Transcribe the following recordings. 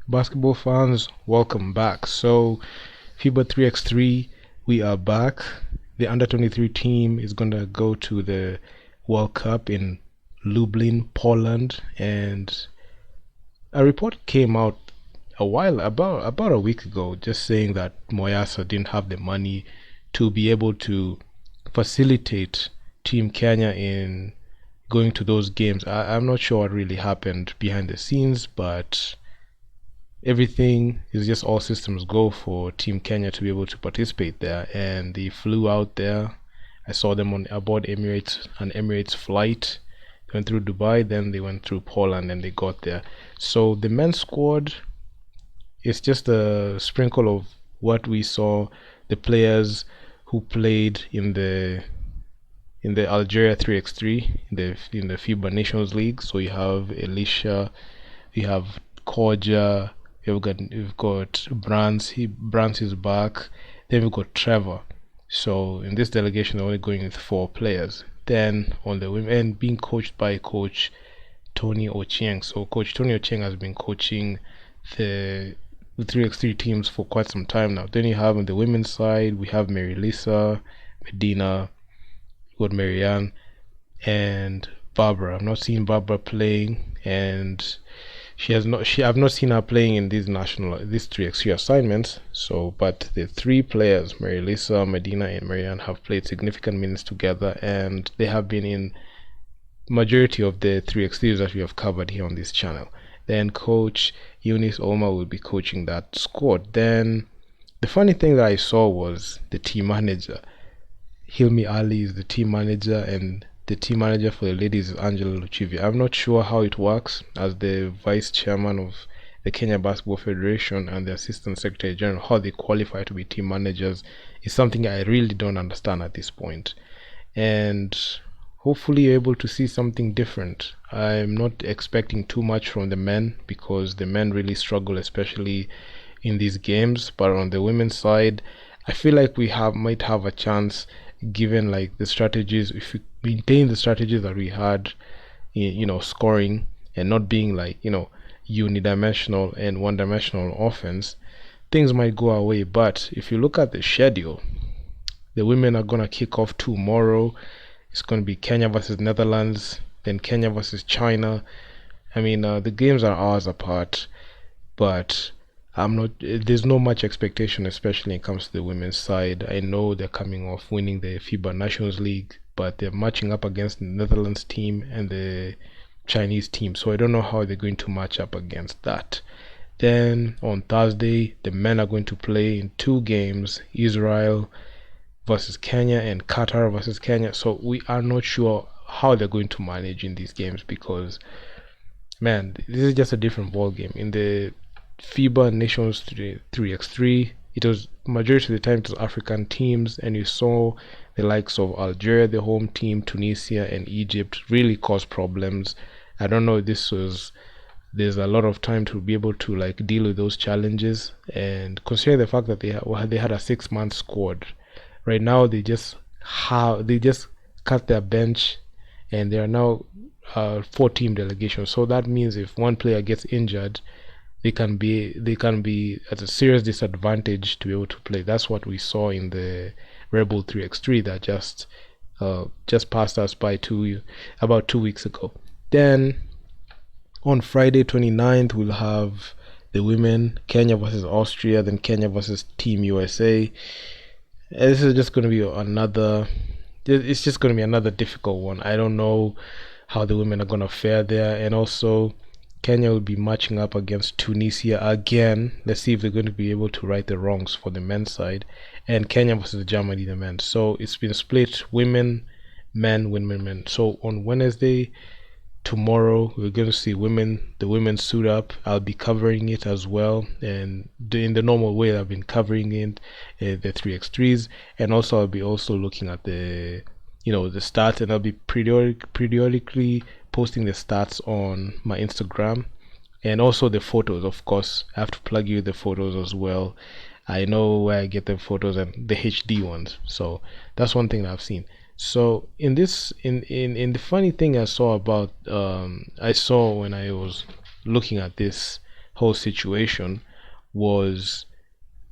Basketball fans, welcome back. So, FIBA 3x3, we are back. The under 23 team is going to go to the World Cup in Lublin, Poland, and a report came out about a week ago just saying that Moyasa didn't have the money to be able to facilitate Team Kenya in going to those games. I'm not sure what really happened behind the scenes, but everything is just all systems go for Team Kenya to be able to participate there, and they flew out there. I saw them on aboard an Emirates flight. They went through Dubai, then they went through Poland, and they got there. So the men's squad is just a sprinkle of what we saw. The players who played in the Algeria 3x3 in the FIBA Nations League. So you have Elisha, you have Koja, you've got Brands is back. Then we've got Trevor. So in this delegation, they're only going with 4 players. Then on the women, being coached by Coach Tony Ochieng. So Coach Tony Ochieng has been coaching the 3x3 teams for quite some time now. Then you have on the women's side, we have Mary Lisa, Medina, got Marianne, and Barbara. I've not seen Barbara playing, and I've not seen her playing in these 3x3 assignments. So, but the 3 players, Mary Lisa, Medina, and Marianne, have played significant minutes together, and they have been in majority of the 3x3s that we have covered here on this channel. Then Coach Eunice Oma will be coaching that squad. Then the funny thing that I saw was the team manager. Hilmi Ali is the team manager, and the team manager for the ladies is Angela Luchivia. I'm not sure how it works as the vice chairman of the Kenya Basketball Federation and the assistant secretary general. How they qualify to be team managers is something I really don't understand at this point. And hopefully you're able to see something different. I'm not expecting too much from the men because the men really struggle, especially in these games. But on the women's side, I feel like we might have a chance, given like the strategies. If we maintain the strategies that we had, scoring and not being like unidimensional and one-dimensional offense, things might go our way. But if you look at the schedule, the women are gonna kick off tomorrow. It's going to be Kenya versus Netherlands, then Kenya versus China. I mean, the games are hours apart, but there's no much expectation, especially when it comes to the women's side. I know they're coming off winning the FIBA Nations League, but they're matching up against the Netherlands team and the Chinese team, so I don't know how they're going to match up against that. Then on Thursday, the men are going to play in 2 games, Israel versus Kenya and Qatar versus Kenya. So we are not sure how they're going to manage in these games because, man, this is just a different ball game. In the FIBA Nations 3x3, it was majority of the time it was African teams, and you saw the likes of Algeria, the home team, Tunisia, and Egypt really cause problems. I don't know if there's a lot of time to be able to like deal with those challenges, and considering the fact that they had a 6-month squad. Right now, they just cut their bench, and they are now 4-team delegation. So that means if one player gets injured, they can be at a serious disadvantage to be able to play. That's what we saw in the Rebel 3x3 that just passed us by about 2 weeks ago. Then on Friday 29th, we'll have the women, Kenya versus Austria, then Kenya versus Team USA. This is just going to be it's just going to be another difficult one. I don't know how the women are going to fare there. And also, Kenya will be matching up against Tunisia again. Let's see if they're going to be able to right the wrongs for the men's side. And Kenya versus Germany, the men. So it's been split women, men, women, men. So on Wednesday, tomorrow, we're going to see the women suit up. I'll be covering it as well, and in the normal way I've been covering it, the 3x3s, and also I'll be looking at the stats, and I'll be periodically posting the stats on my Instagram, and also the photos. Of course, I have to plug you the photos as well. I know where I get the photos and the HD ones, so that's one thing that I've seen. So in the funny thing I saw when I was looking at this whole situation was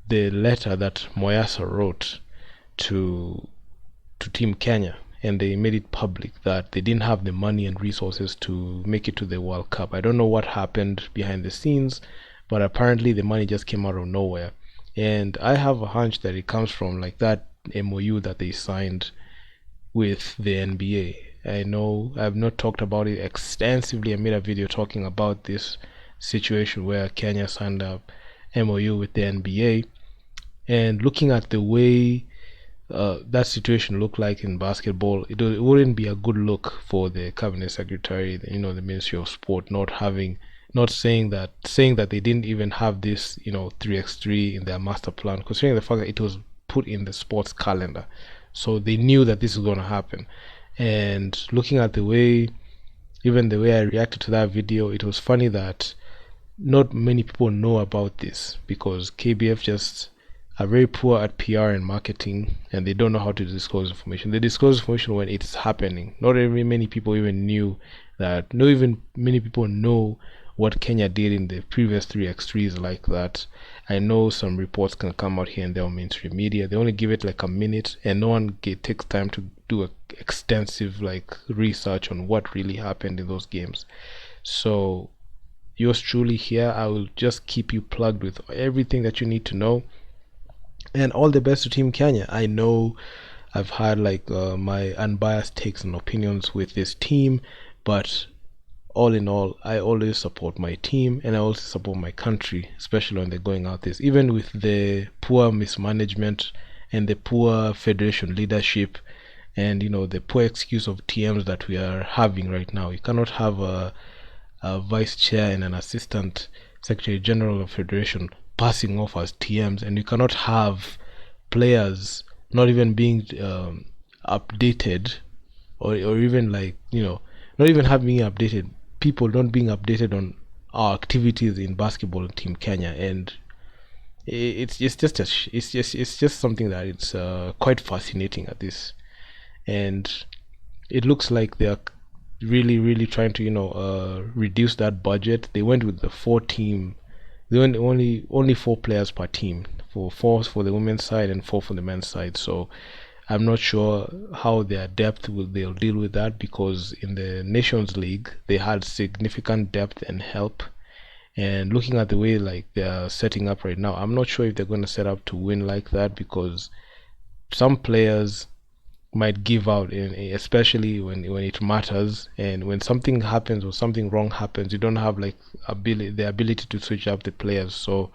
the letter that Moyasa wrote to Team Kenya, and they made it public that they didn't have the money and resources to make it to the World Cup. I don't know what happened behind the scenes, but apparently the money just came out of nowhere. And I have a hunch that it comes from like that MOU that they signed with the NBA. I know I've not talked about it extensively. I made a video talking about this situation where Kenya signed a MOU with the NBA, and looking at the way that situation looked like in basketball, it wouldn't be a good look for the cabinet secretary, the Ministry of Sport, not saying that they didn't even have this 3x3 in their master plan, considering the fact that it was put in the sports calendar, so they knew that this was going to happen. And looking at the way I reacted to that video, it was funny that not many people know about this, because KBF just are very poor at PR and marketing, and they don't know how to disclose information. They disclose information when it's happening. Not very many people even knew that. Not even many people know what Kenya did in the previous 3x3s like that. I know some reports can come out here and there on mainstream media. They only give it like a minute, and no one takes time to do a extensive research on what really happened in those games. So yours truly here, I will just keep you plugged with everything that you need to know. And all the best to Team Kenya. I know I've had my unbiased takes and opinions with this team, but all in all, I always support my team, and I also support my country, especially when they're going out this. Even with the poor mismanagement and the poor federation leadership, and the poor excuse of TMs that we are having right now. You cannot have a vice chair and an assistant secretary general of federation passing off as TMs, and you cannot have players not even being updated, or even not even having updated, people not being updated on our activities in basketball in Team Kenya. And it's just something that it's quite fascinating at this. And it looks like they're really trying to reduce that budget. They went with the 4 team. They went only 4 players per team, for 4 for the women's side and 4 for the men's side. So I'm not sure how their depth they'll deal with that, because in the Nations League they had significant depth and help. And looking at the way they're setting up right now, I'm not sure if they're going to set up to win like that, because some players might give out, especially when it matters, and when something happens or something wrong happens, you don't have the ability to switch up the players. So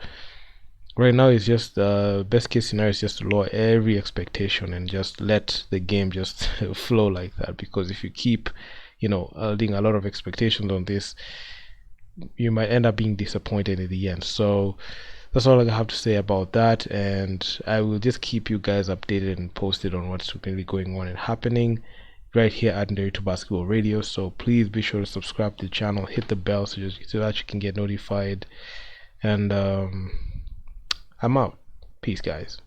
right now it's just best case scenario is just to lower every expectation and just let the game just flow like that, because if you keep adding a lot of expectations on this, you might end up being disappointed in the end. So that's all I have to say about that, and I will just keep you guys updated and posted on what's really going on and happening right here at Nderitu Basketball Radio. So please be sure to subscribe to the channel, hit the bell so that you can get notified. And I'm out. Peace, guys.